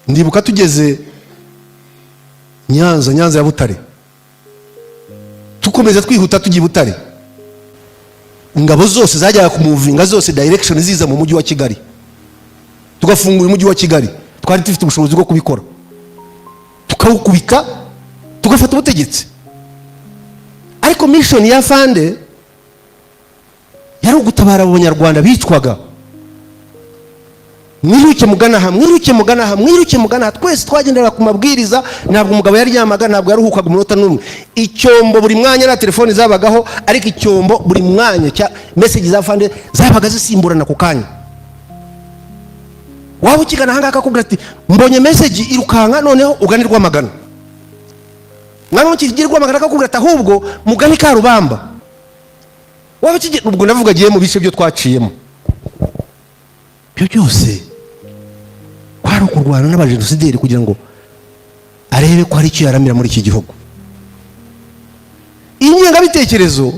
ndibuka tugeze Nyanza ya Butare, tukomeza twihuta tugiye Butare, ingabo zose zajyaga kumuvinga zose direction ziza mu mujyi wa Kigali, tugafungura umujyi wa Kigali, twari dufite ubushobozi bwo kubikora, tukawukubika tugafata ubutegetsi. Ariko mission ya Fande yari ugutabara abanyarwanda bicwaga. Mwiruke mugana twese twagendera ku mabwiriza. Ntabwo umugabo yari yamaga, ntabwo yaruhukaga umunota n'umwe. Icyombo buri mwanya na telefone zabagaho, ariko icyombo buri mwanya cya message za Fande zabaga zisimburana ku kanya. Waba ukigana hanga akakubwira ati mbonye message irukanka, noneho uganirwa magana. Mwana ukigirwa magana akakubwira ati ahubwo mugani ka Rubamba. Waba ukigirwa, ubwo ndavuga giye mu bishe byo twaciyemo. Byo byose kwari ukurwana n'abajenosideri kugira ngo arebe ko hari icyo yaramira muri iki gihugu. Ingengabitekerezo,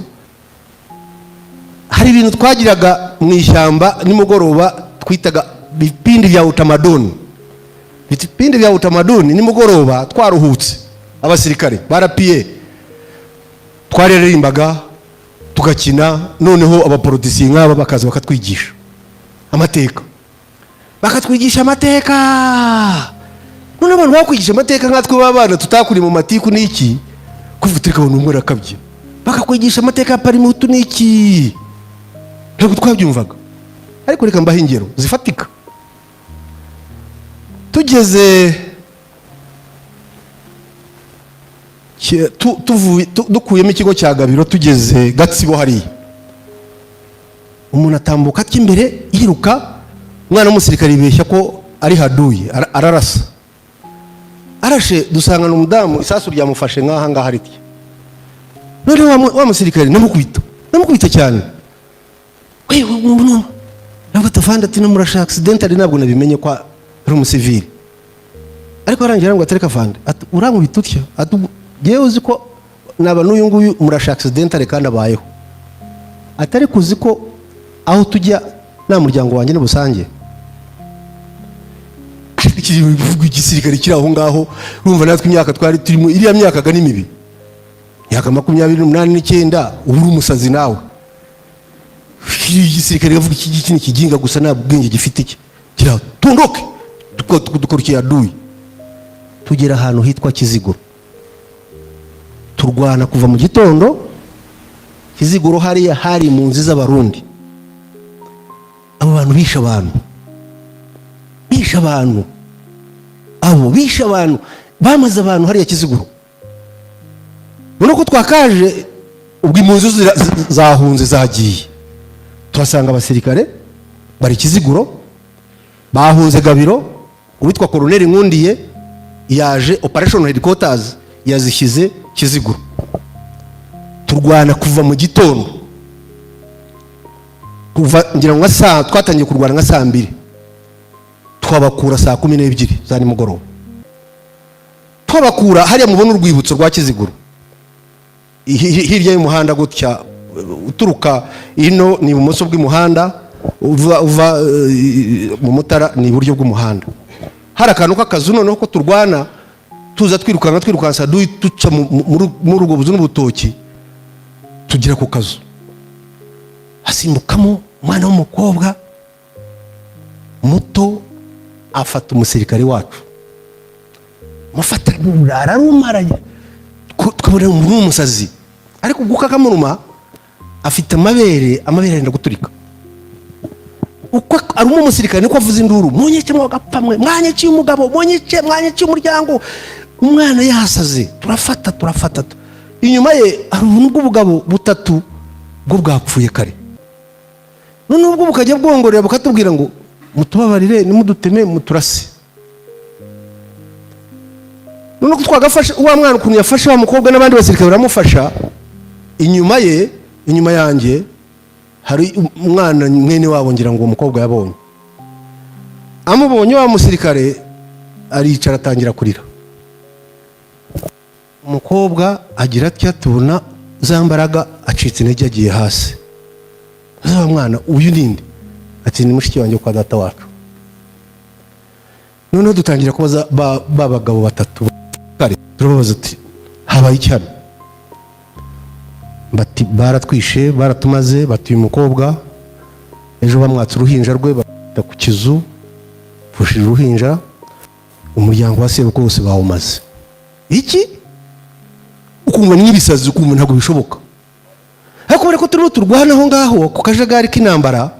hari ibintu twagiraga mu ishyamba nimugoroba twitaga bipindi vya utamaduni. Bipindi vya utamaduni nimugoroba twaruhutse, abasirikare barapiye, twareririmbaga tugakina, noneho abapolitisi nk'aba bakaza bakatwigisha amateka. Bakatwigisha amateka. None abantu bakwigisha amateka nkatwe babana tutakuri mu matiku niki, kuvutirika abantu umwe rakabye. Bakakwigisha amateka parimutu niki. Ntabwo twabyumvaga. Ariko reka mbaho ingero zifatika. Tugeze dukuyemo ikigo cya Gabiro, tugeze Gatsibo hariya, umuntu atambuka cy'imbere yiruka, umwana w'umusirikare ibeshya ko ari haduye, ararasa. Arashe dusangana umudamu, isasu ryamufashe nk'aha ngaha riti. None wa musirikare namukubita cyane. Wewe umuntu ntabwo tafanda ati namurasha accidentally, ntabwo nabimenye ko ari umusivili. Ariko arangira ngo atereka Fanda ati urankubita utya, ati yewe uzi ko naba n'uyu nguyu murasha accidentally kandi abayeho. Atari kuzi ko aho tujya nta muryango wanjye n'ubusange. Igisirikare kiri aho ngaho, urumva natwe imyaka twari turimo, iriya myaka ga ni mibi, myaka 28 uri umusazi nawe. Igisirikare gavuga iki ni kiginga gusa, nta bwenge gifite iki, kira tundoke dukorukiye aduyi. Tugera ahantu hitwa Kiziguro, turwana kuva mu gitondo. Kiziguro hariya hari mu nzi z'abarundi. Abo bantu bisha abantu bamaze abantu hariya Kiziguro. None ko twakaje ubwo impunzi zahunze zagiye, tuhasanga abasirikare bari Kiziguro, bahunze Gabiro. Uwitwa Colonel Nkundiye yaje operation headquarters yazishyize Kiziguro. Turwana kuva mu gitondo, kuva ngira ngo twatangiye kurwana nka saa 2, twabakura saa 12 za nimugoroba. Twabakura hariya mubona urwibutso rwa Kiziguro, hirya y'umuhanda gutya, uturuka ino ni ibumoso bw'umuhanda, uva mu Mutara ni iburyo bw'umuhanda. Hari akantu k'akazu, noneho ko turwana tuza twirukansa tuca muri urwo buzu n'ubutoki, tugira ku kazu. Hasimbukamo umwana w'umukobwa muto, afata umusirikare wacu, mufata ararumaranye, twabona umusazi. Ariko guka kamuruma afite amabere yenda guturika. Uko ari umusirikare niko avuza induru, munyeke mwagapamwe, mwanyeke umugabo, mwanyeke umuryango. Umwana yasaze, turafata. Inyuma ye hari ubugabo butatu bwo bwapfuye kare. None ubwo bukajya bwongorera bukatubwira ngo mutubabarire nimuduteme muturase. None ko twagafashe uwa mwana ukuntu yafashe wa mukobwa n'abandi basirikare baramufasha. Inyuma yanjye hari umwana mwene wabo, ngira ngo umukobwa yabonye. Amubonye wa musirikare aricara atangira kurira. Umukobwa agira atya, tubona zambaraga acitse intege agiye hasi. Za mwana uyu ninde? Ati ni mushiki wanjye kwa data wacu. noneho dutangira kubaza bagabo batatu turababaza ati habaye icyana, bati baratwishe baratumaze, bati uyu mukobwa ejo bamwatse uruhinja rwe bata ku kizu fushije uruhinja, umuryango wa sebukwe wose bawumaze. Iki ukumva n'ibisazi, ukumva ntabwo bishoboka, ariko bareko turimo turwana aho ngaho ku kajagari k'intambara,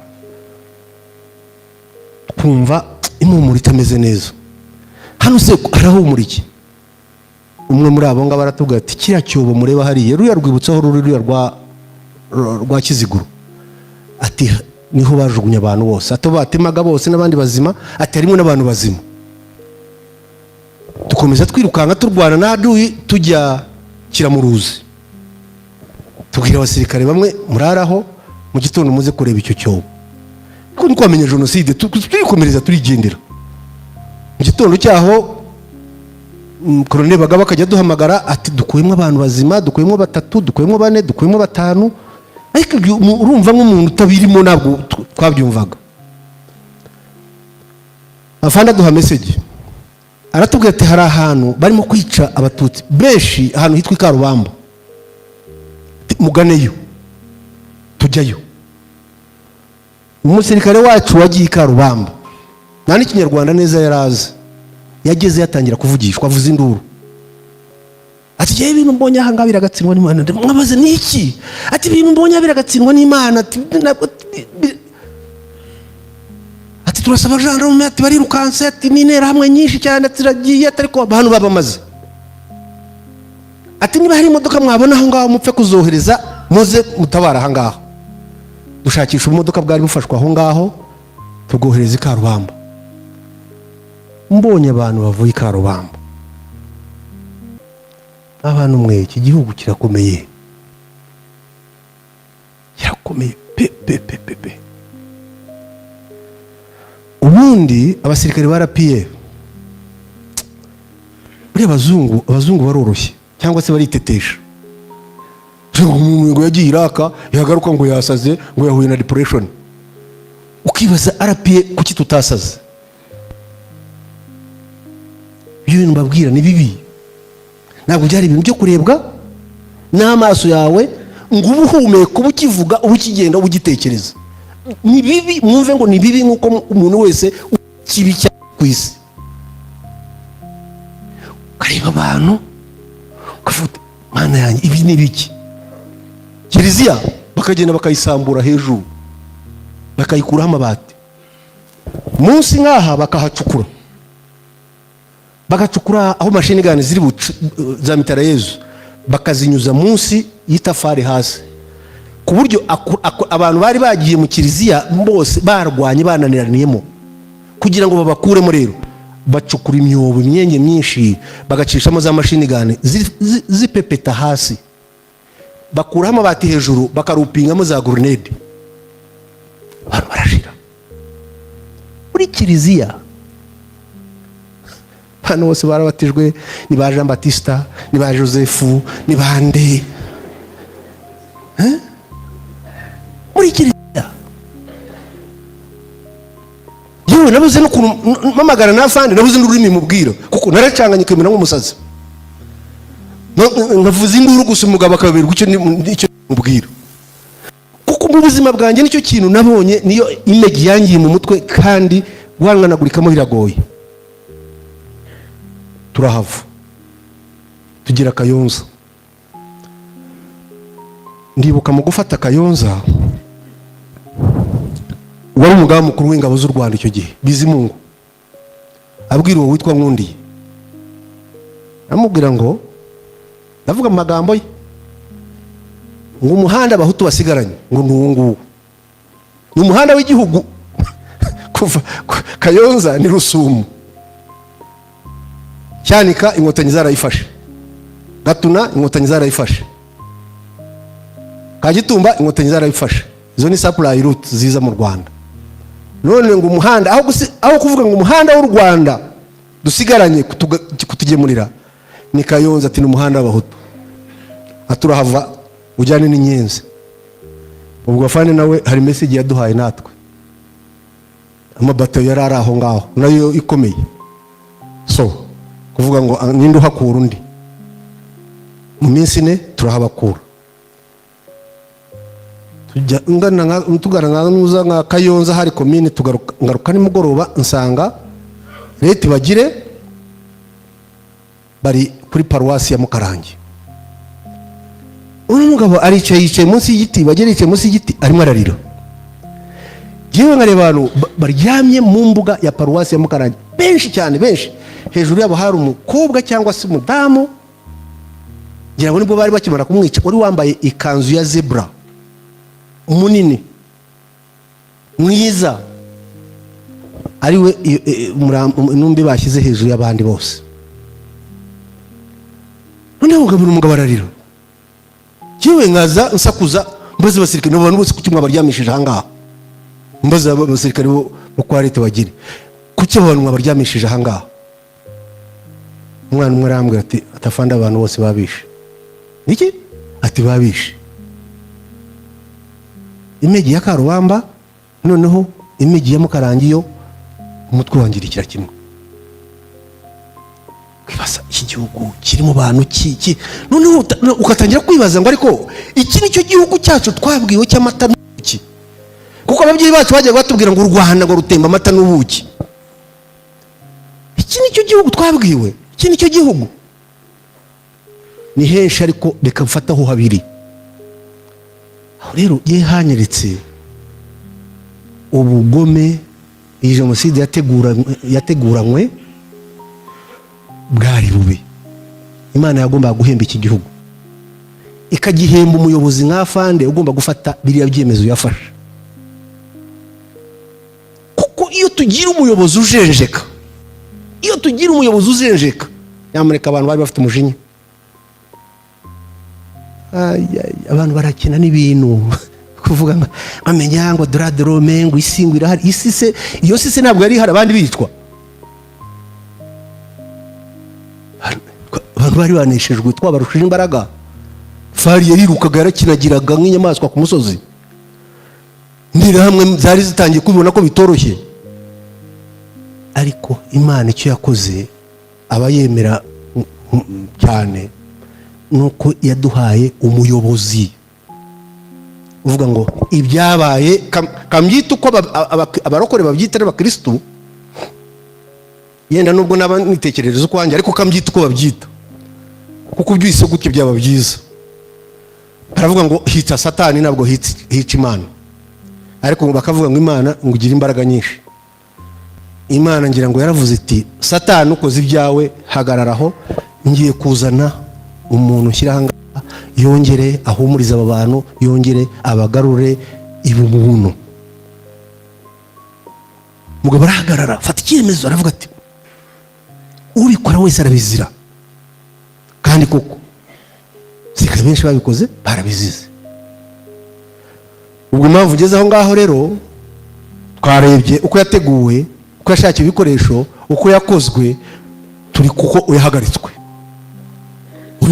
kumva impumuro itameze neza. Hano se harahumura iki? Umwe muri abo ngabo aratubwira ati kiriya cyobo mureba hariya ruriya rwibutsaho ruriya rwa Kiziguro, ati niho bajugunya abantu bose, ati batemaga bose n'abandi bazima, ati harimo n'abantu bazima. Dukomeza twirukanka turwana n'aduyi tujya Kiramuruzi, tubwira abasirikare bamwe muraraho mu gitondo muze kureba icyo cyobo, kuko niko wamenye jenoside turikomereza turigendera. Mu gitondo cyaho Colonel Bagaba akajya duhamagara ati dukuyemo abantu bazima, dukuyemo 3, dukuyemo 4, dukuyemo 5, ariko urumva nk'umuntu utabirimo ntabwo twabyumvaga. Afanda duha message aratubwira ati hari ahantu barimo kwica abatutsi benshi, ahantu hitwa Karubamba, muganeyo tujyayo. Umusirikare wacu wagiye Karubamba nta n'ikinyarwanda neza yarazi, yageze yatangira kuvugishwa, avuza induru ati je ibintu mbonye aha ngabira gatsindwa n'Imana. Mwabaze niki? Ati ibintu mbonye abira gatsindwa n'Imana. Ati turasaba gendarme, ati barirukanse, ati n'intera hamwe nyinshi cyane, atiragiye atariko abantu babamaze. Ati niba hari imodoka mwabona aho ngaho mupfe kuzohereza muze mutabara aha ngaho. Dushakisha imodoka bwari bufashwa aho ngaho tugohereza Karubamba. Mbonye abantu bavuye Karubamba, abantu mwe iki gihugu kirakomeye, kirakomeye pe. Ubundi abasirikare barapiye buri abazungu baroroshye cyangwa se baritetesha. Ngo yagiye Iraka yagaruka ngo yasaze, ngo yahuye na depression. Ukibaza arapiye kuki tutasaze? Ibintu mbabwira ni bibi, ntabwo byari ibintu byo kurebwa n'amaso yawe ngo ubuhumeka ubukivuga ubukigenda ubugitekereza. Ni bibi, mwumve ngo ni bibi nk'uko umuntu wese kibi cyane ku isi. Kareba abantu ukavuga mana yanjye ibi ni biki? Kiliziya bakagenda bakayisambura hejuru bakayikuraho amabati, munsi nk'aha bakahacukura, bagacukura aho mashini gani ziri za mitarayezu, bakazinyuza munsi y'itafari hasi, ku buryo abantu bari bagiye mu Kiliziya bose barwanye bananiraniyemo. Kugira ngo babakuremo rero bacukura imyobo imyenge myinshi, bagacishamo za mashini gani zipepeta hasi, bakuraho amabati hejuru, bakarupingamo za grenade, abantu barashira muri Kiliziya. Hano bose barabatijwe, ni ba Jean Baptiste, ni ba Joseph, ni bande muri Kiliziya. Yewe nabuze no kumamagara n'afandi, nabuze n'ururimi mubwira kuko naracanganye kwemera nk'umusazi. Navuze induru gusa umugabo akaberwa icyo mubwira, kuko mu buzima bwanjye nicyo kintu nabonye, niyo image yangiye mu mutwe kandi guhanganagurikamo biragoye. Turahava tugira Kayonza. Ndibuka mu gufata Kayonza wari umugaba mukuru w'ingabo z'u Rwanda icyo gihe, Bizimungu, abwira uwo witwa Nkundiye, amubwira ngo, ndavuga amagambo ye, ngo umuhanda abahutu basigaranye ngo ni uwo nguwo, ni umuhanda w'igihugu kuva Kayonza ni Rusumo, Cyanika inkotanyi zarayifashe, Gatuna inkotanyi zarayifashe, Kagitumba inkotanyi zarayifashe. Izo ni supply route ziza mu Rwanda. None ngo umuhanda aho kuvuga ngo umuhanda w'u Rwanda dusigaranye kutugemurira ni Kayonza, ati n'umuhanda w'abahutu, aturahava ujyane n'Inyenzi. Ubwo afane nawe hari message yaduhaye natwe, amabato yarari aho ngaho nayo ikomeye. kuvuga ngo ninde uhakura undi. Mu minsi ine turahabakura, tujya tugana nka Kayonza hari komine, ngaruka nimugoroba nsanga leta bagire bari kuri paruwasi ya Mukarange. Uyu mugabo yicaye munsi y'igiti, bagire yicaye munsi y'igiti arimo ararira. Yewe nkareba abantu baryamye mu mbuga ya paruwasi ya Mukarange, benshi cyane, benshi. Hejuru yabo hari umukobwa cyangwa se umudamu, ngira ngo nibwo bari bakimara kumwica, wari wambaye ikanzu ya zebra munini mwiza, ariwe numbi bashyize hejuru y'abandi bose. Noneho umugabo ararira. Yewe nkaza nsakuza mbaze abasirikare n'abantu bose kuki mwabaryamishije ahangaha. Mbaze abasirikare bo kwa leta bagire kuki abantu mwabaryamishije ahangaha. Umwana umwe arambwira ati atafanda abantu bose babishe. Niki? Ati babishe imigi ya Karubamba, noneho imigi ya Mukarange yo umutwe wangirikira kimwe. Kwibaza iki gihugu kiri mu bantu ki noneho ukatangira kwibaza ngo ariko iki nicyo gihugu cyacu twabwiwe cy'amata n'ubuki, kuko ababyeyi bacu bagiye batubwira ngo u Rwanda ngo rutemba amata n'ubuki. Iki nicyo gihugu twabwiwe, iki nicyo gihugu. Ni henshi ariko reka mfataho habiri. Aho rero hanyeretse ubugome iyi jenoside yateguranywe bwari bubi. Imana yagomba guhemba iki gihugu, ikagihemba umuyobozi nka Fande ugomba gufata biriya byemezo yafashe. Kuko iyo tugira umuyobozi ujenjeka, nyamuneka abantu bari bafite umujinya. Abantu barakina n'ibintu kuvuga amenya ngo Dorome ngo isi ngo irahari. Isi se, iyo se ntabwo yari hari abandi bitwa. Abantu bari baneshejwe, twabarushije imbaraga. Fari yarirukaga yarakinagiraga nk'inyamaswa ku musozi. Hamwe zari zitangiye kubibona ko bitoroshye, ariko Imana icyo yakoze abayemera cyane nuko yaduhaye umuyobozi uvuga ngo ibyabaye kambyita uko abarokore babyita n'abakristo, yenda nubwo naba nitekerereza ukwanjye, ariko kambyita uko babyita, kuko byise gutyo byaba byiza. Baravuga ngo hica Satani nabwo hica Imana, ariko bakavuga ngo Imana ngo igira imbaraga nyinshi. Imana ngira ngo yaravuze iti Satani ukoze ibyawe hagararaho, ngiye kuzana umuntu ushyira ahangaha yongere ahumuriza aba bantu, yongere abagarure ibubuntu. Mugabo arahagarara, fata icyemezo, aravuga ati ubikora wese arabizira. Kandi koko sika benshi babikoze barabizize. Ubwo impamvu ugeze aho ngaho rero, twarebye uko yateguwe, uko yashakiye ibikoresho, uko yakozwe, turi kuko uyahagaritswe.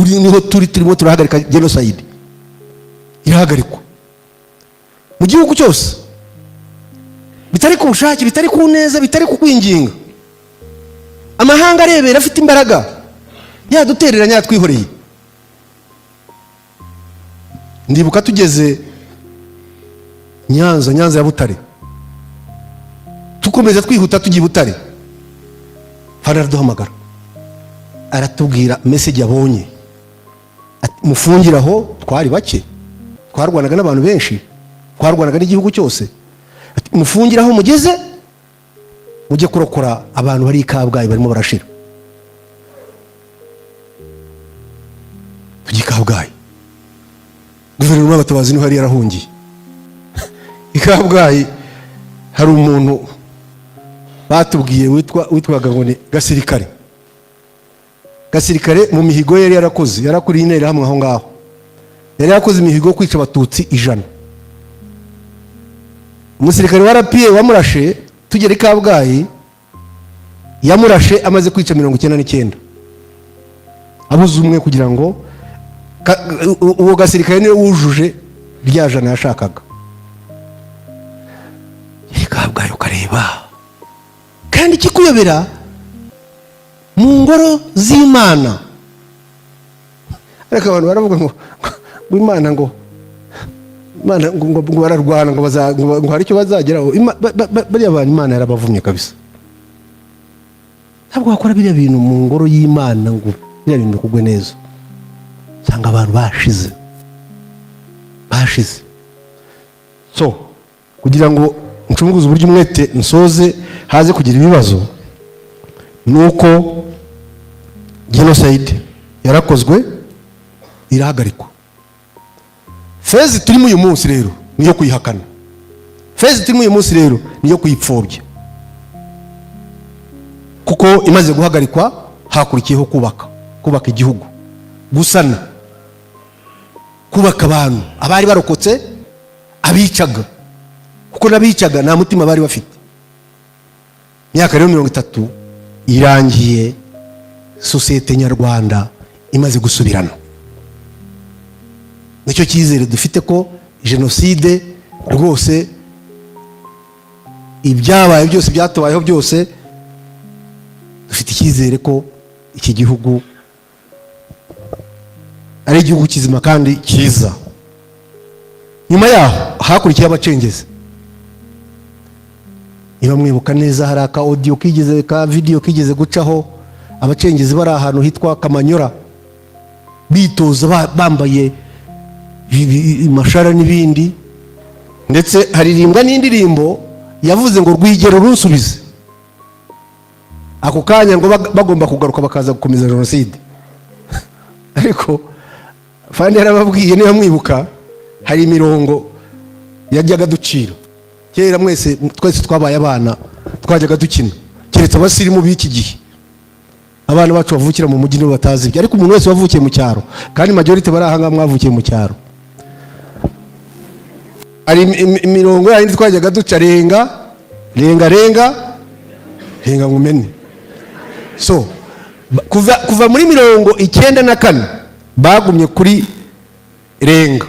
Niho turimo turahagarika genocide, irahagarikwa mu gihugu cyose, bitari ku bushake, bitari ku neza, bitari ku kwinginga. Amahanga arebera afite imbaraga, yadutereranya yatwihoreye. Ndibuka tugeze Nyanza ya Butare, tukomeza twihuta tugiye Butare, Fana araduhamagara aratubwira message yabonye, mufungiraho. Twari bake, twarwanaga n'abantu benshi, twarwanaga n'igihugu cyose. Mufungiraho mugeze, mujye kurokora abantu bari Kabgayi barimo barashira. Tugiye Kabgayi, guverinoma y'abatabazi niho yari yarahungiye. Kabgayi hari umuntu batubwiye witwaga ngo ni Gasirikare mu mihigo yari yarakoze, yarakuriye intera hamwe aho ngaho, yari yakoze imihigo kwica abatutsi 100. Umusirikare wa RPA wamurashe tugera i Kabgayi, yamurashe amaze kwica 99, abuze umwe kugira ngo uwo Gasirikare niwe wujuje rya jana yashakaga. Kabgayi ukareba, kandi kikuyobera mu ngoro z'Imana. Ariko abantu baravuga ngo Imana ngo bararwana ngo hari icyo bazageraho. Bariya abantu Imana yarabavumye kabisa. Ntabwo bakora biriya bintu mu ngoro y'Imana ngo biriya bintu kugwe neza. Cyangwa abantu bashize. So kugira ngo ncunguze uburyo umwete nsoze haze kugira ibibazo, nuko genocide yarakozwe irahagarikwa. Fezi turimo uyu munsi rero niyo kuyihakana. Fezi turimo uyu munsi rero niyo kuyipfobya. Kuko imaze guhagarikwa hakurikiyeho kubaka igihugu, gusana, kubaka abantu abari barokotse, abicaga, kuko nabicaga nta mutima bari bafite. Myaka rero 30 irangiye, sosiyete nyarwanda imaze gusubirana. Nicyo cyizere dufite ko genocide rwose ibyabaye byose byatubayeho byose, dufite icyizere ko iki gihugu ari igihugu kizima kandi cyiza. Nyuma yaho hakurikiye abacengezi. Niba mwibuka neza, hari aka audio kigeze, ka video kigeze gucaho, abacengezi bari ahantu hitwa Kamanyora bitoza bambaye mashara n'ibindi, ndetse haririmbwa n'indirimbo yavuze ngo rwigero runsubize. Ako kanya ngo bagomba kugaruka bakaza gukomeza genocide. Ariko fandi yarababwiye, niba mwibuka, hari imirongo yajyaga ducira kera. Twese twabaye abana, twajyaga dukina, keretse abasirimu b'iki gihe. Abana bacu bavukira mu mujyi nibo batazi ibyo, ariko umuntu wese wavukiye mu cyaro, kandi majority bari ahanga mwavukiye mu cyaro, ari imirongo yindi twajyaga duca, renga ngumene. So kuva muri 94 bagumye kuri renga,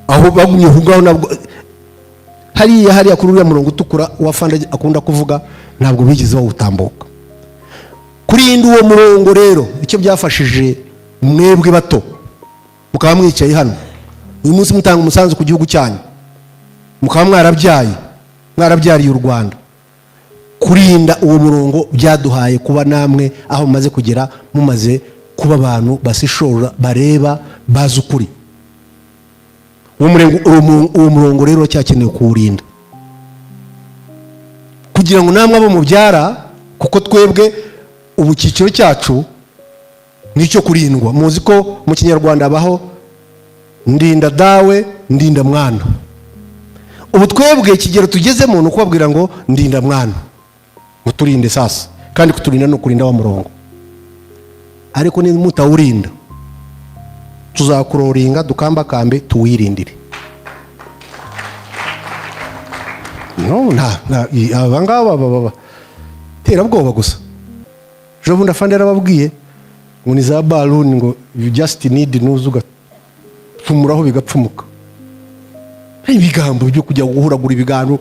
aho bagumye hungaho. Nabwo hariya kuri uriya murongo utukura wafanda akunda kuvuga, ntabwo bigeze bawutambuka. Kurinda uwo murongo rero icyo byafashije mwebwe bato mukaba mwicaye hano uyu munsi mutanga umusanzu ku gihugu cyanyu, mukaba mwarabyariye u Rwanda. Kurinda uwo murongo byaduhaye kuba namwe aho mumaze kugera, mumaze kuba abantu basishora, bareba, bazi ukuri. Uwo murongo rero cyakenewe kuwurinda kugira ngo namwe abo mubyara, kuko twebwe ubu cyiciro cyacu nicyo kurindwa. Muzi ko mu Kinyarwanda abaho ndinda dawe ndinda mwana. Ubu twebwe kigero tugezemo no kubabwira ngo ndinda mwana, muturinde sasa, kandi kuturinda no kurinda wa murongo. Ariko ni mutawurinda tuzakuroringa dukambakambe tuwirindire. No, abangaba tera bwoba gusa. Jo bunda fandera babwiye ngo ni za balloon, ngo you just need nuzuga tumuraho bigapfumuka. Ibigambo byo kujya guhuragura ibiganiro,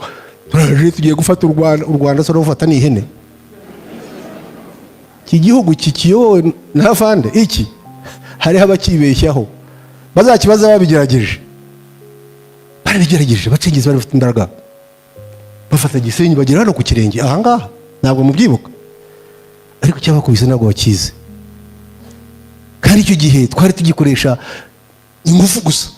turaje tugiye gufata u Rwanda so rufata ni ihene. Iki gihugu kikiyowe na fande iki hari abakibeshyaho, bazakibaza babigerageje, bacengeze bari bafite imbaraga, bafata Gisenyi bagera hano ku kirenge ahangaha, ntabwo mubyibuka. Ariko cyabakubise ntabwo bakize. Kandi icyo gihe twari tugikoresha ingufu gusa,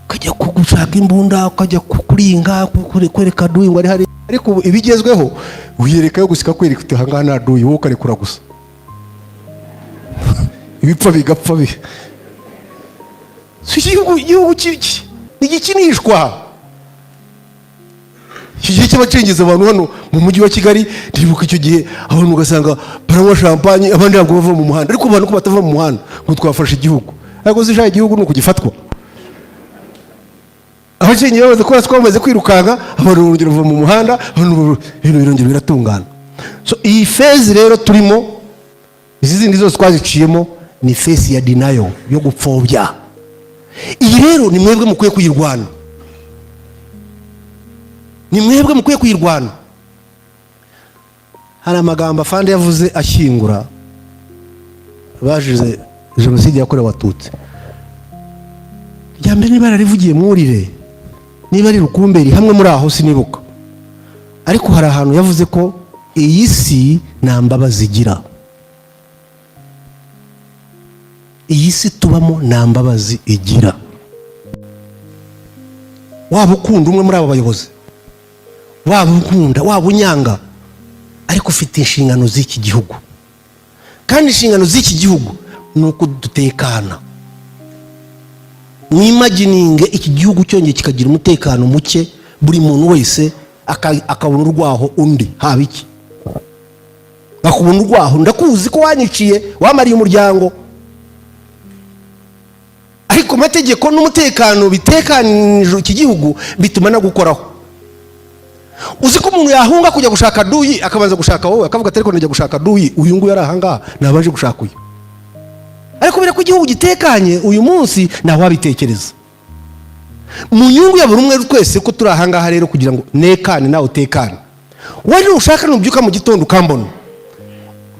ukajya gushaka imbunda, ukajya kuringa, kwereka duyi ngo ari hari. Ariko ibigezweho uyereka yo gusika kwereka uti ahangaha na duyi, wowe ukarekura gusa, ibipfa bigapfa bi. Igihugu ntigikinishwa. Iki gihe cy'abacengeza abantu hano mu mujyi wa Kigali, ndibuka icyo gihe abantu ugasanga baranywa champagne, abandi ntabwo bava mu muhanda. Ariko abantu ko batava mu muhanda ngo twafashe igihugu, ariko zishaye igihugu nuko gifatwa. Abacengezi bamaze kuba twamaze kwirukanka, abantu urugero bava mu muhanda, abantu ibintu birongera biratungana. So iyi phase rero turimo, izi zindi zose twaziciyemo, ni phase ya denial, yo gupfobya. Iyi rero ni mwebwe mukwiye kuyirwana, ni mwebwe mukwiye kuyirwana. hari amagambo afande yavuze ashyingura bajize jenoside yakorewe Abatutsi. Ryambere niba rarivugiye mwurire, niba ari Rukumberi hamwe muri aho sinibuka, ariko hari ahantu yavuze ko iyi si nta mbabazi igira. Iyi si tubamo nta mbabazi igira. Waba ukunda umwe muri abo bayobozi, waba ukunda, waba unyanga, ariko ufite inshingano z'iki gihugu, kandi inshingano z'iki gihugu ni uko dutekana. Mwimagininge iki gihugu cyongeye kikagira umutekano muke, buri muntu wese akabona urwaho undi haba iki, akubona urwaho, ndakuzi ko wanyiciye wamariye umuryango, ariko amategeko n'umutekano bitekanije iki gihugu bituma nagukoraho. Uzi ko umuntu yahunga kujya gushaka duyi akabanza gushaka wowe, akavuga ati ariko najya gushaka duyi, uyu nguyu ari ahangaha nabaje gushaka uyu. Ariko bira ko igihugu gitekanye uyu munsi naho wabitekereza. Mu nyungu ya buri umwe twese ko turi ahangaha rero kugira ngo nekane nawe utekane. Wari ushaka nubyuka mu gitondo ukambona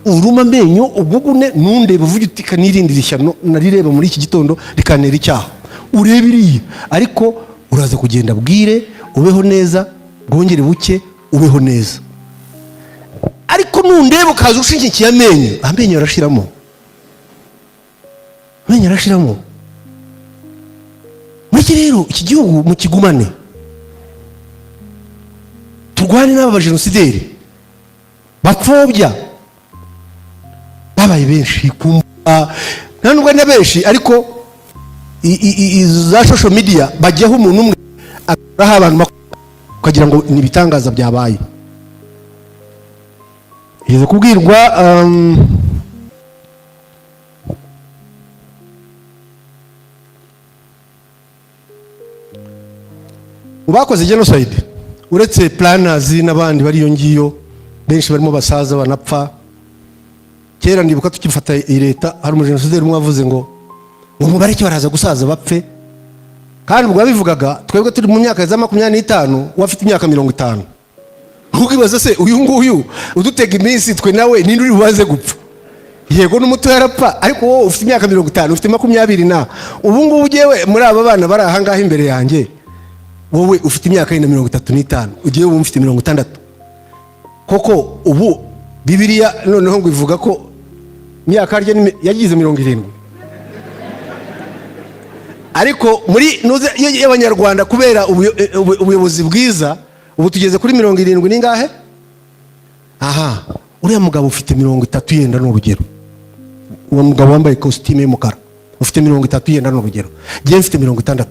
uruma amenyo ubugune nundebe uvuge uti kanirindira ishyano narireba muri iki gitondo rikanera icyaha, urebe iriya, ariko uraza kugenda bwire ubeho neza, bwongere buke ubeho neza. Ariko nundebe ukaza ushingikiye amenyo arashiramo, amenyo arashiramo. Muri rero iki gihugu mu kigumane, turwane n'aba jenosideri bapfobya babaye benshi, kumva nta nubwo na benshi, ariko za social media bajyaho umuntu umwe akaraho abantu ukagira ngo ni ibitangaza byabaye. Yeze kubwirwa bakoze genocide, uretse planners n'abandi bari yo ngiyo benshi barimo basaza banapfa. Kera ndibuka tukifata leta, hari umujenosideri umwe wavuze ngo umubare cyo baraza gusaza bapfe, kandi ubwo babivugaga twebwe turi mu myaka za 25 wafite imyaka 50. Ntukibaza se uyu nguyu udutega iminsi twe nawe nindi uri bubaze gupfa. Yego n'umuto yarapfa, ariko wowe ufite imyaka 50, ufite 20 na ubu ngubu ugiyewe muri aba bana bari ahangaha imbere yanjye, wowe ufite imyaka 35, ugiye ubu mfite 60. Koko ubu Bibiliya noneho ngo ivuga ko imyaka yagize 70. Ariko muri y'Abanyarwanda kubera ubuyobozi bwiza ubu tugeze kuri 70 ningahe? Aha, uriya mugabo ufite 30 yenda n'urugero. Uwo mugabo wambaye costume y'umukara ufite 30 yenda n'urugero. Giye mfite 60.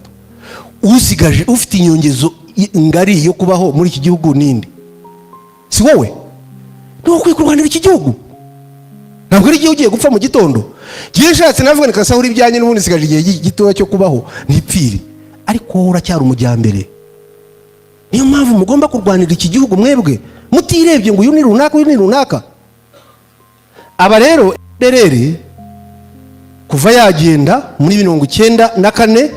Usigaje ufite inyongezo ngari yo kubaho muri iki gihugu nindi? Si wowe? Nuko kwikurwanira iki gihugu. Ntabwo ari igihe ugiye gupfa mu gitondo. Giye nshatse navuga nikasahura ibyanye n'ubundi sigaje igihe gitoya cyo kubaho nipfiri. Ariko wowe uracyari umujyambere. Niyo mpamvu mugomba kurwanira iki gihugu mwebwe mutirebye ngo uyu ni runaka uyu ni runaka. Aba rero derere kuva yagenda muri 94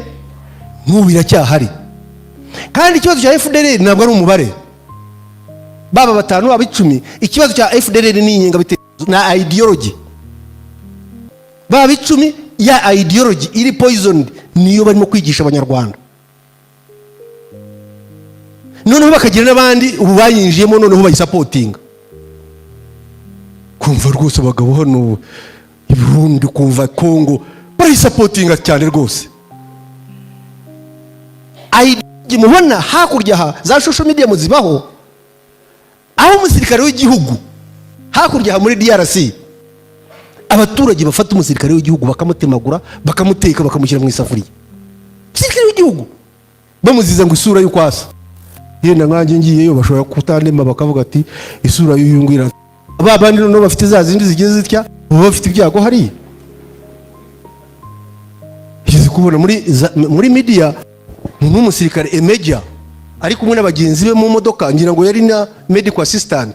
n'ubu iracyahari. Kandi ikibazo cya FDLR ntabwo ari umubare. Baba batanu abicumi, ikibazo cya FDLR ni inyenga na ideology. Baba bicumi ya ideology iri poisoned niyo barimo kwigisha Abanyarwanda. Noneho bakagira n'abandi ubu bayinjiyemo noneho bayisupportinga. Kumva rwose abagabo hano i Burundi, kumva Kongo bayisupportinga cyane rwose. Mubona hakurya ha za social media muzibaho, aho umusirikare w'igihugu hakurya ha muri DRC abaturage bafata umusirikare w'igihugu bakamutemagura bakamuteka bakamushyira mu isafuriya. Umusirikare w'igihugu bamuziza ngo isura y'ukwasa, yenda nkanjye ngiyeyo bashobora kutandema bakavuga ati isura y'uyungwira. Abandi noneho bafite za zindi zigeze zitya baba bafite ibyago hariya. Yeze kubona muri media umusirikare Emeja ari kumwe n'abagenzi be mu modoka, ngira ngo yari na medical assistant.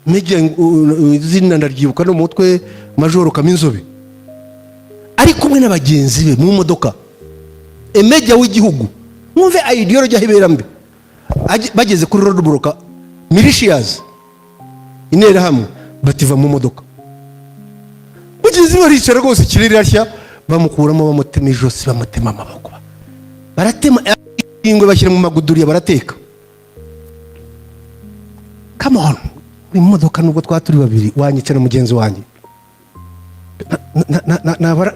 Meja zina ndaryibuka no mutwe Major Kaminzobe ari kumwe n'abagenzi be mu modoka. Emeja w'igihugu mwumve ideology ahibera mbe. Bageze kuri road block militias intera hamwe bativa mu modoka, mugenzi baricara rwose kirere arashya, bamukuramo bamutema ijosi, bamutema amaboko, baratema ingwe bashyira mu maguduriya barateka. Come on, mu modoka nubwo twaturi babiri, wanyica na mugenzi wanjye,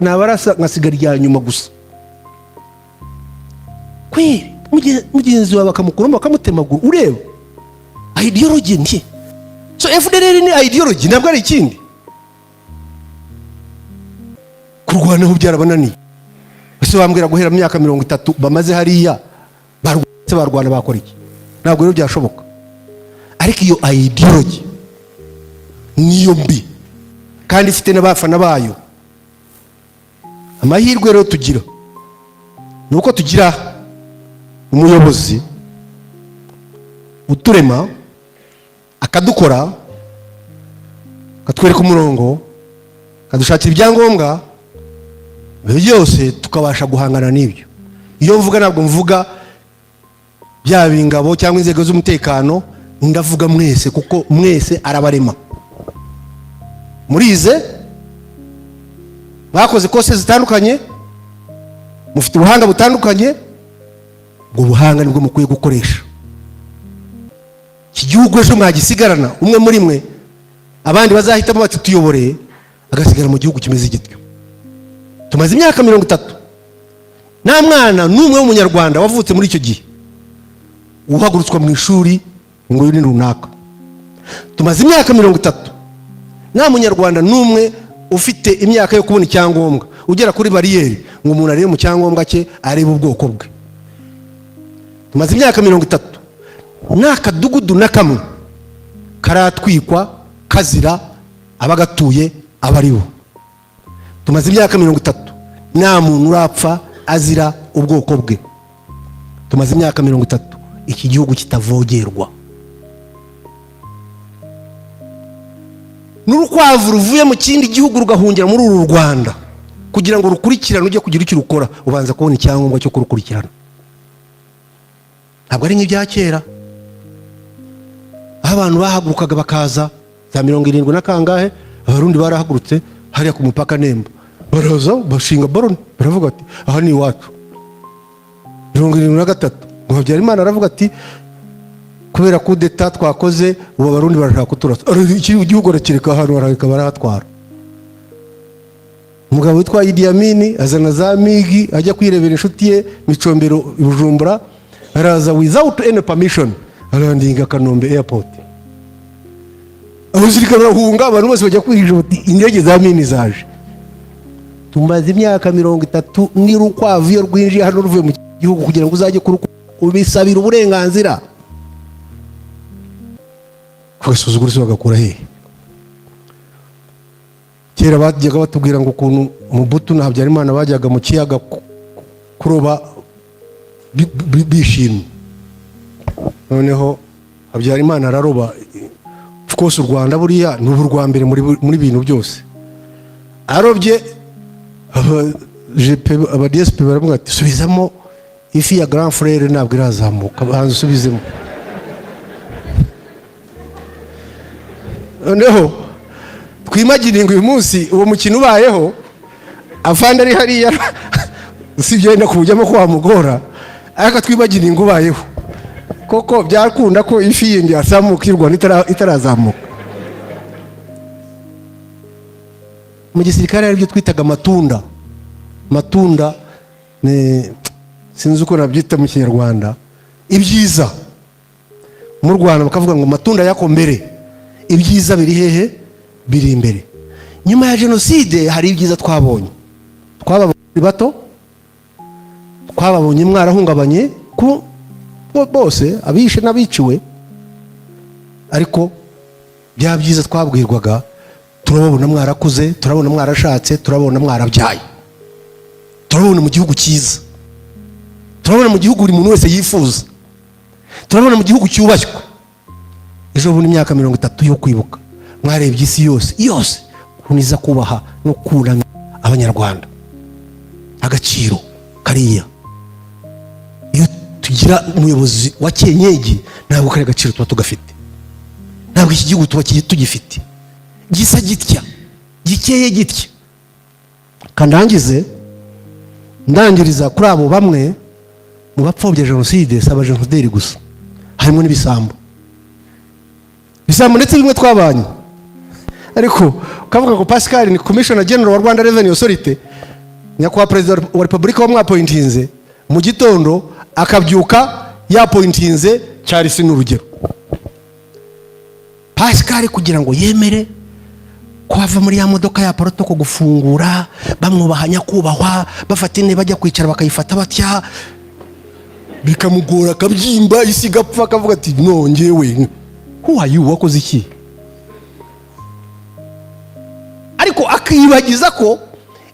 nabarasa ngasigara irya nyuma gusa. Kweri mugenzi wawe bakamukuramo bakamutemagura, ureba ideology nti. So FDLR ni ideology, ntabwo ari ikindi. Kurwanaho byarabananiye. Ese wambwira guhera mu myaka 30 bamaze hariya barwana bakora iki? Ntabwo rero byashoboka. Ariko iyo ideology niyo mbi kandi ifite n'abafana bayo. Amahirwe rero tugira nuko tugira umuyobozi uturema, akadukora, katwereka umurongo, kadushakira ibyangombwa byose tukabasha guhangana n'ibyo. Iyo mvuga ntabwo mvuga byaba ingabo cyangwa inzego z'umutekano, ndavuga mwese, kuko mwese arabarema. Murize, mwakoze kose zitandukanye, mufite ubuhanga butandukanye, ubwo buhanga nibwo mukwiye gukoresha. Iki gihugu ejo mwagisigarana umwe muri mwe, abandi bazahitamo bati tuyobore, agasigara mu gihugu kimeze gityo. Tumaze imyaka 30 nta mwana n'umwe w'umunyarwanda wavutse muri icyo gihe uhagurutswa mu ishuri ngo yuri runaka. Tumaze imyaka 30 nta munyarwanda n'umwe ufite imyaka yo kubona icyangombwa ugera kuri bariyeri ngo umuntu arebe mu cyangombwa cye arebe ubwoko bwe. Tumaze imyaka 30 n'akadugudu na kamwe karatwikwa kazira abagatuye abaribo. Tumaze imyaka 30 nta muntu urapfa azira ubwoko bwe. Tumaze imyaka 30 iki gihugu kitavogerwa. N'urukwavu ruvuye mu kindi gihugu rugahungira muri uru Rwanda kugira ngo rukurikirane ujye kugira icyo rukora, ubanza kubona icyangombwa cyo kurukurikirana. Ntabwo ari nk'ibya kera aho abantu bahagurukaga bakaza za 70 na kangahe, abarundi barahagurutse hariya ku mupaka Nemba, baraza bashinga baroni, baravuga ati aha ni iwacu. 73 ngo Habyarimana aravuga ati kubera ko deta twakoze ubu abarundi barashaka kuturasa, iki gihugu rakireka ahantu barahika barahatwara. Umugabo witwa Idi Amin azana za migi ajya kwirebera inshuti ye Micombero Bujumbura, araza without any permission, arandinga Kanombe airport. Abasirikare bahunga, abantu bose bajya kwihije indege za Amin zaje. Tumaze imyaka 30 n'urukwavu iyo rwinjiye hano ruvuye mu gihugu kugira ngo uzajye ubisabira uburenganzira. Kwesuzugura se bagakura he? Kera bajyaga batubwira ngo ukuntu Mobutu na Habyarimana bajyaga mu kiyaga kuroba bishimye. Noneho Habyarimana araroba. Of course u Rwanda buriya ni urwa mbere muri bintu byose. Arobye aba DSP baravuga ati subizamo ifi ya grand frère ntabwo irazamuka, banza usubizemo. Noneho twimagininga uyu munsi uwo mukino ubayeho, afande ari hariya usibye no kujyamo kwa mugora, ariko twimagininga ubayeho koko byakunda ko ifi yindi yasamuka irwa itarazamuka. Mu gisirikare aribyo twitaga matunda. Matunda ni sinzi uko nabyita mu Kinyarwanda. Ibyiza mu Rwanda bakavuga ngo matunda yako mbere, ibyiza biri hehe? Biri imbere. Nyuma ya genocide hari ibyiza twabonye. Twababonye bato, twababonye mwarahungabanye ku bose abishe n'abiciwe, ariko bya byiza twabwirwaga turabona mwarakuze, turabona mwarashatse, turabona mwarabyaye, turabona mu gihugu cyiza, turabona mu gihugu buri muntu wese yifuza, turabona mu gihugu cyubashywa. Ejo bundi imyaka 30 yo kwibuka mwarebye isi yose kuniza kubaha no kuramya abanyarwanda agaciro kariya. Iyo tugira umuyobozi wa Kenyegi ntabwo kare agaciro tuba tugafite. ntabwo iki gihugu tugifite gisa gitya gikeye gitya. Ndangiriza kuri abo bamwe mu bapfobya jenoside, si abajenosideri gusa, harimo n'ibisambo ndetse bimwe twabanye. Ariko ukavuga ngo Pascal ni Commissioner General wa Rwanda Revenue Authority, nyakubahwa Perezida wa Repubulika wamwapointinze, mu gitondo akabyuka yapointinze Charles n'urugero. Pascal kugira ngo yemere kwava muri ya modoka ya protoko gufungura, bamwubahanya kubahwa, bafata intebe bajya kwicara bakayifata batya, bikamugora akabyimba, isi gapfa, akavuga ati no ngewe who are you, wakoze iki? Ariko akibagiza ko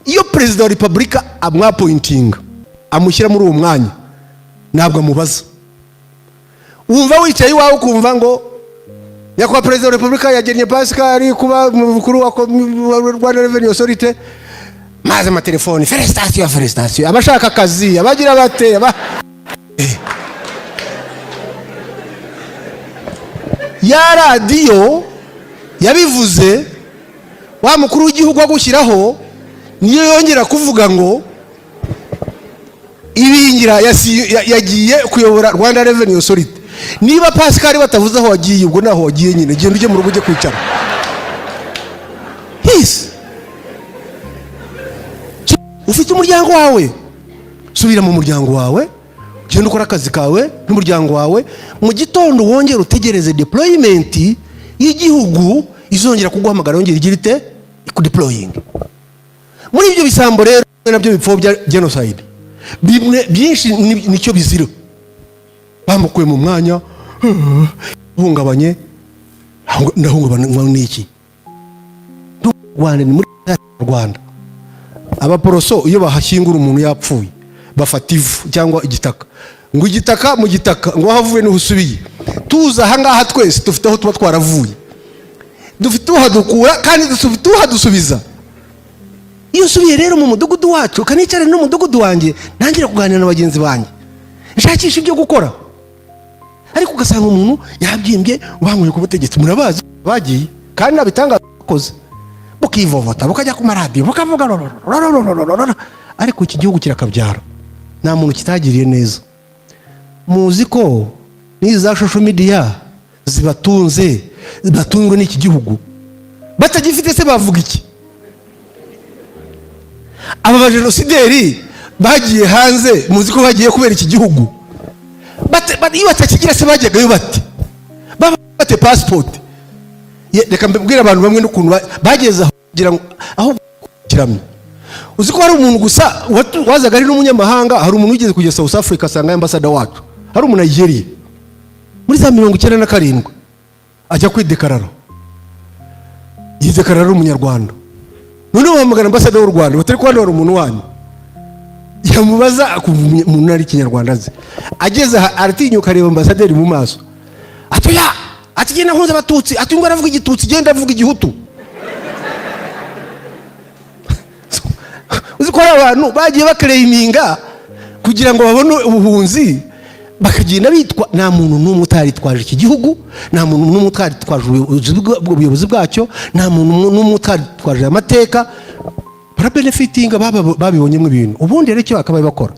iyo Perezida wa Repubulika amwapointinga, amushyira muri uwo mwanya, ntabwo amubaza. Wumva wicaye iwawe ukumva ngo nyakubahwa Perezida wa Repubulika yagennye Pascal kuba mukuru wa Rwanda Revenue Authority, maze amatelefoni, felicitation, abashaka akazi, abagira bate, ya radiyo yabivuze, wa mukuru w'igihugu agushyiraho, niyo yongera kuvuga ngo Ibingira yagiye kuyobora Rwanda Revenue Authority. Niba Pascal batavuze aho wagiye, ubwo naho wagiye nyine, genda ujye mu rugo ujye kwicara. Ufite umuryango wawe, subira mu muryango wawe, genda ukora akazi kawe n'umuryango wawe, mu gitondo wongera utegereze deployment y'igihugu izongera kuguhamagara, yongera igira ite deploying. Muri ibyo bisambo rero nabyo bipfobya genocide, bimwe byinshi nicyo bizira. Bamukuye mu mwanya, hungabanye, ndahungabana n'iki? Rwanda ni muri Rwanda. Abaporoso iyo bahashyingura umuntu yapfuye, bafata ivu cyangwa igitaka, ngo igitaka mu gitaka ngo havuye n'uhusubiye. Tuza aha ngaha twese dufite aho tuba twaravuye, dufite uhadukura kandi dufite uhadusubiza. Iyo usubiye rero mu mudugudu wacu, kanicara no mu mudugudu wanjye, ntangira kuganira na bagenzi banjye, nshakisha ibyo gukora. Ariko ugasanga umuntu yabyimbye, wanguye ku butegetsi, murabazi bagiye kandi nabitanga bakoze, bukivovota, bukajya ku maradiyo, bukavuga ariko iki gihugu kirakabyara, nta muntu kitagiriye neza. Muzi ko n'iza social media zibatunzwe n'iki gihugu, batagifite se bavuga iki? Aba bajenosideri bagiye hanze, muzi ko bagiye kubera iki gihugu, iyo batakigira se bajyagayo bate passport. Reka mbibwira abantu bamwe n'ukuntu bageze aho kiramye. Uzi ko hari umuntu gusa wazaga ari n'umunyamahanga, hari umuntu wigeze kujya South Africa asanga ambassador wacu, hari umuntu Nigeria muri za 97 ajya kwidekarara, yidekarara umunyarwanda. Noneho bahamagara ambassador w'u Rwanda, batari ko hari umuntu wanyu, yamubaza akumva umuntu ari Kinyarwanda azi. Ageze aratinyuka areba ambassador mu maso, ati genda nkunze abatutsi, ati ngo aravuga igitutsi, genda avuga igihutu. Uzi ko abantu bagiye bakereyiminga kugira ngo babone ubuhunzi, bakagenda bitwa, nta muntu n'umwe utaritwaje iki gihugu, nta muntu n'umwe utaritwaje ubuyobozi bwacyo, nta muntu n'umwe utaritwaje amateka. Barabenefitinga, babibonyemo ibintu. Ubundi rero icyo bakabaye bakora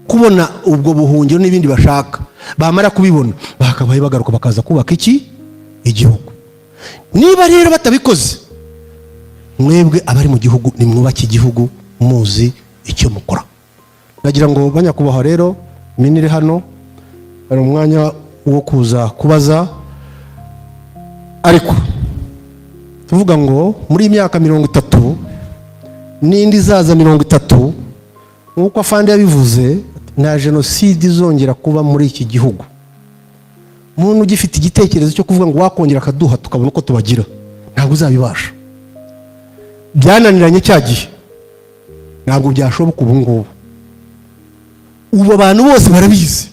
kubona ubwo buhungiro n'ibindi bashaka, bamara kubibona bakabaye bagaruka bakaza kubaka igihugu. Niba rero batabikoze, mwebwe abari mu gihugu nimwubake igihugu muzi icyo mukora. Nagira ngo banyakubahwa rero minire hano, ari umwanya wo kuza kubaza. Ariko tuvuga ngo muri imyaka 30 n'indi zaza 30, nk'uko afande yabivuze, nta jenoside izongera kuba muri iki gihugu. Umuntu ugifite igitekerezo cyo kuvuga ngo wakongera akaduha tukabona uko tubagira, ntabwo uzabibasha. Byananiranye cya gihe, ntabwo byashoboka ubu ngubu. Ubu abantu bose barabizi,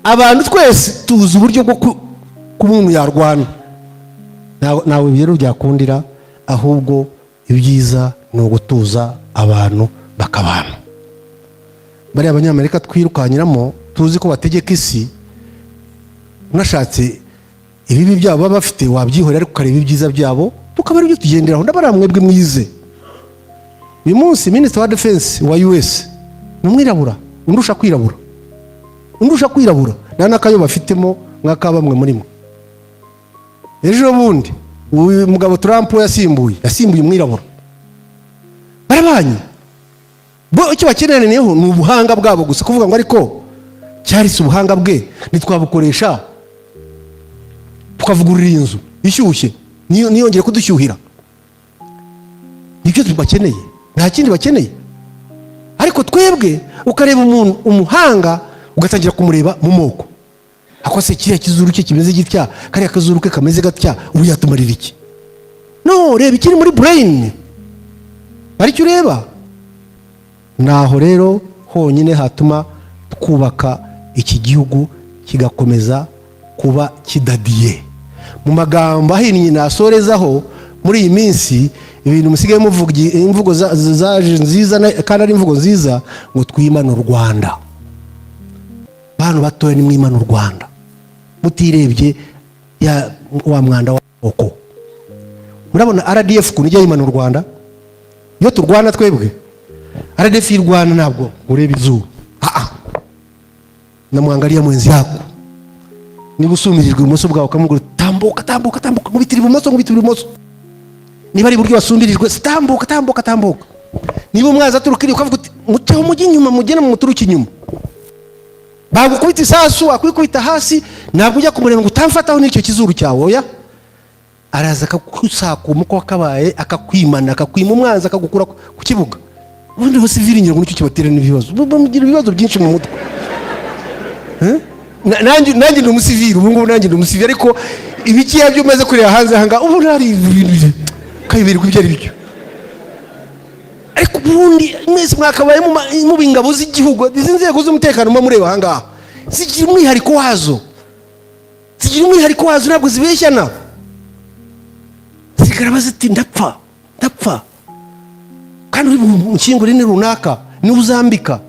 abantu twese tuzi uburyo bwo kuba umuntu yarwana. Nawe rero byakundira, ahubwo ibyiza ni ugutuza abantu bakabana. Bariya abanyamerika twirukanyiramo, tuzi ko bategeka isi, unashatse ibibi byabo baba bafite wabyihorera ariko ukareba ibyiza byabo tukaba ari byo tugenderaho. Ndabara mwebwe mwize. Uyu munsi Minister wa Defense wa US ni umwirabura, undusha kwirabura nta n'akayo bafitemo nk'aka bamwe muri mwe. Ejo bundi uyu mugabo Trump yasimbuye umwirabura, barabanye. Bo icyo bakeneyeho ni ubuhanga bwabo gusa, kuvuga ngo ariko cyarisi ubuhanga bwe nitwabukoresha tukavugurura inzu ishyushye niyongere kudushyuhira. Nibyo tubakeneye, nta kindi bakeneye. Ariko twebwe ukareba umuntu umuhanga ugatangira kumureba mu moko. Akose kiriya kizuru cye kimeze gitya, kariya kazuru ke kameze gatya, ubu yatumarira iki? No, reba ikiri muri brain. Aricyo ureba. Naho rero honyine hatuma twubaka iki gihugu kigakomeza kuba kidadiye. Mu magambo ahinnye nasorezaho muri iyi minsi, ibintu musigaye muvuga imvugo zaje nziza kandi ari imvugo nziza, ngo twimana u Rwanda. Bantu batoye ni mwimana u Rwanda, mutirebye ya wa mwanda w'oko. Murabona RDF kunijya yimana u Rwanda, iyo turwana twebwe RDF y'Rwanda ntabwo ureba izuba. Namwangalia mwenzi yako, niba usumirijwe ibumoso bwawe ukamubwira tambuka nkubitira ibumoso, niba ari iburyo wasumbirijwe tambuka. Niba umwaza aturukiriye ukavuga uti muteho mujye inyuma, mugene mu muturuki inyuma. Bagukubita isasu akwikubita hasi, ntabwo ujya kumureba ngo utamfataho n'icyo kizuru cyawe. Oya, araza akakusakuma uko wakabaye, akakwimana, akakwima umwanzi, akagukura ku kibuga. Ubundi bose viringira ngo nicyo kibatera n'ibibazo. Mugira ibibazo byinshi mu mutwe. Nanjye ndi umusivili, ubu ngubu nanjye ndi umusivili, ariko ibikiya byo umaze kureba hanze hanga ubu ntari ibintu kayiberwa ibyo ari byo. Ariko ubundi mwese mwakabaye mu bingabo z'igihugu, izi nzego z'umutekano mureba hangaha zigira umwihariko wazo, ntabwo zibeshyana. Zigaraba ziti ndapfa kandi uri mu ni runaka niwe uzambika,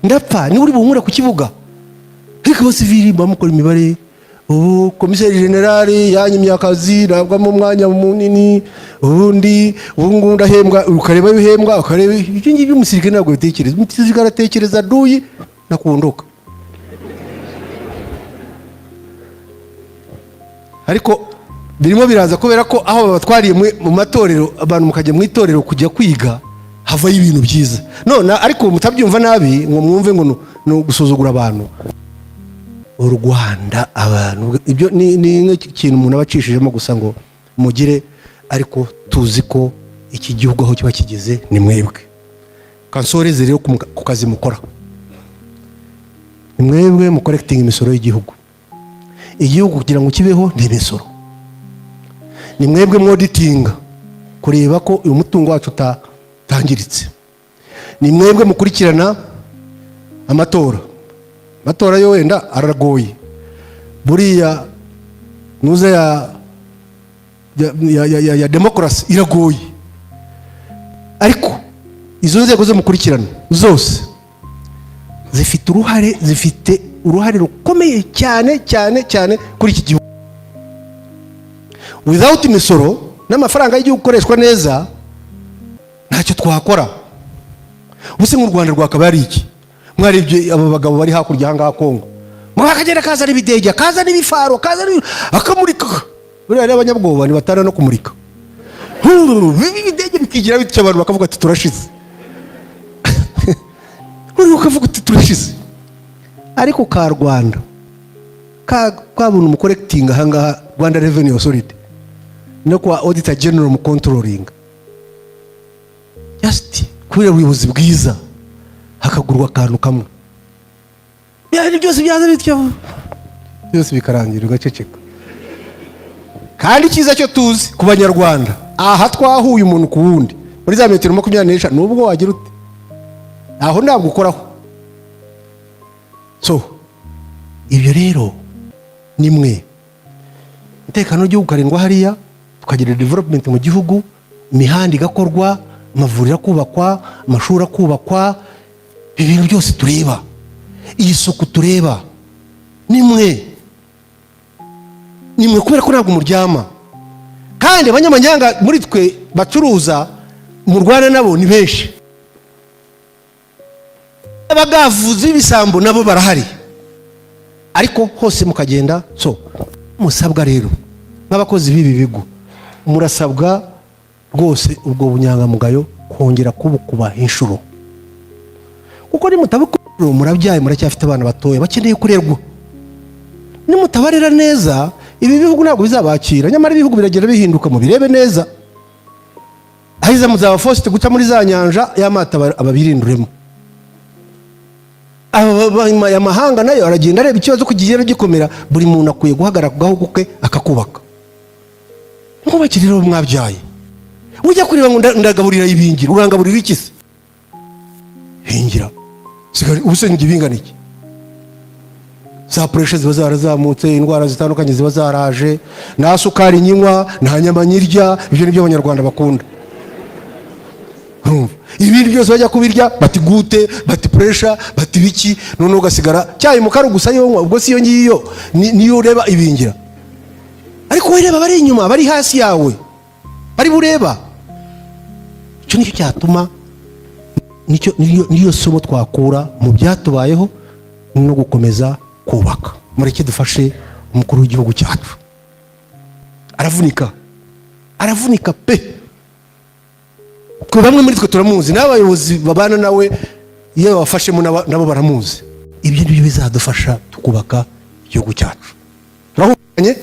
ndapfa niwe uri bunkure ku kibuga. Ariko abasivili bamukora imibare, ubu komiseri generali yanyimye akazi ntabwo mu mwanya munini, ubundi ubu ndahembwa, ukareba ibihembwa, ukareba ibyo ngibyo. Umusirikare ntabwo bitekereza, umusirikare aratekereza duyi nakundoka. Ariko birimo biraza kubera ko aho babatwariye mu matorero, abantu mukajya mu itorero kujya kwiga, havayo ibintu byiza. None ariko mutabyumva nabi ngo mwumve ngo no gusuzugura abantu. U Rwanda abantu ibyo ni ikintu umuntu abacishijemo gusa ngo mugire, ariko tuzi ko iki gihugu aho kiba kigeze ni mwebwe. Kansoreze rero ku kazi mukora, ni mwebwe mu collecting imisoro y'igihugu. Igihugu kugira ngo kibeho ni imisoro. Ni mwebwe mu auditing kureba ko uyu mutungo wacu utangiritse. Ni mwebwe mukurikirana amatora yo wenda aragoye, buriya nuze ya demokarasi iragoye, ariko izo nzego zo mukurikirana zose zifite uruhare rukomeye cyane kuri iki gihugu. Without imisoro n'amafaranga y'igihugu ukoreshwa neza ntacyo twakora. Ubuse nk'u Rwanda rwakaba ari iki? Mwarebye aba bagabo bari hakurya hanga Kongo, mwakagera kaza n'ibidege, kaza n'ibifaro, kaza akamurika. Buriya n'abanyabwoba ni batana no kumurika. Ibidege bikigira bityo abantu bakavuga ati turashize. Uri ukavuga ati turashize. Ariko ka Rwanda kabona mu collecting hanga Rwanda Revenue Authority no kwa Auditor General mu controlling, just kubera ubuyobozi bwiza hakagurwa akantu kamwe, byari byose byaza bityo byose bikarangira ugaceceka. Kandi cyiza cyo tuzi ku Banyarwanda, aha twahuye umuntu ku wundi muri za metero 25 nubwo wagira ute aho ntabwo ukoraho. So ibyo rero ni mwe umutekano w'igihugu karindwa hariya, tukagira development mu gihugu, imihanda igakorwa, amavuriro kubakwa, amashuri kubakwa, ibintu byose tureba, iyi suku tureba, ni mwe. nimwe kubera ko ntabwo muryama. Kandi abanyamanyanga muri twe bacuruza mu Rwanda nabo ni benshi, abagavuzi b'ibisambo nabo barahari, ariko hose mukagenda. So musabwa rero nk'abakozi b'ibi bigo, murasabwa rwose ubwo bunyangamugayo kongera kubukuba inshuro, kuko nimutabukuru murabyaye, muracyafite abana batoya bakeneye kurerwa. Nimutabarera neza ibi bihugu ntabwo bizabakira. Nyamara ibihugu biragera bihinduka, mu birebe neza. Ahiza muzaba forced guca muri za nyanja y'amata ababirinduremo. Amahanga nayo aragenda areba ikibazo kugigera gikomera, buri muntu akwiye guhagarara ku gahugu ke akakubaka. Ngo bakiriro mwabyaye, ujya kureba ngo ndagaburira ibingira, urangaburira iki se? Hingira sigari ubusenge bingana iki? Za pressure ziba zarazamutse, indwara zitandukanye ziba zaraje, na sukari nyinywa, nta nyama nyirya. Ibyo nibyo abanyarwanda bakunda. Ibindi byose bajya kubirya bati gute, bati pressure, bati biki, none ugasigara cyayi mukaro gusa yonywa. Ubwo si yo ngiyo niyo ureba ibingira, ariko wireba bari inyuma, bari hasi yawe, bari bureba. Icyo nicyo cyatuma, niyo somo twakura mu byatubayeho no gukomeza kubaka. Mureke dufashe umukuru w'igihugu cyacu, aravunika pe. Bamwe muri twe turamuzi, n'abayobozi babana nawe iyo bafashemo nabo baramuzi. Ibyo nibyo bizadufasha tukubaka igihugu cyacu. Turahunganye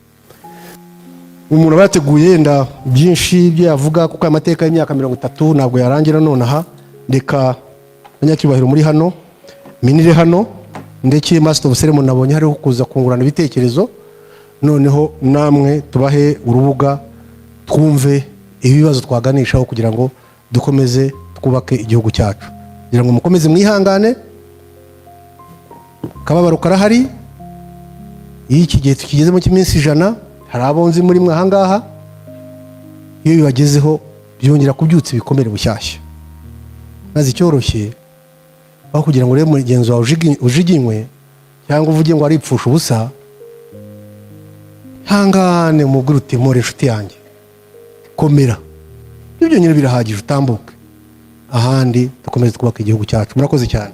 umuntu bateguye yenda byinshi ibyo yavuga, kuko amateka y'imyaka 30 ntabwo yarangira nonaha. Ndeka abanyacyubahiro muri hano, minire hano, ndetse master of ceremony nabonye hariho kuza kungurana ibitekerezo. Noneho namwe tubahe urubuga twumve ibibazo twaganishaho kugira ngo dukomeze twubake igihugu cyacu. Kugira ngo mukomeze mwihangane, kababaro karahari. Iki gihe tukigezemo cy'iminsi 100, hari abonzi muri mwe ahangaha, iyo bibagezeho byongera kubyutsa ibikomere bushyashya. Maze cyoroshye aho kugira ngo rero mugenzi wawe ujiginywe cyangwa uvuge ngo aripfusha ubusa, hangane umubwire uti more inshuti yanjye, komera. Ibyo nyine birahagije, utambuke ahandi dukomeze twubaka igihugu cyacu. Murakoze cyane.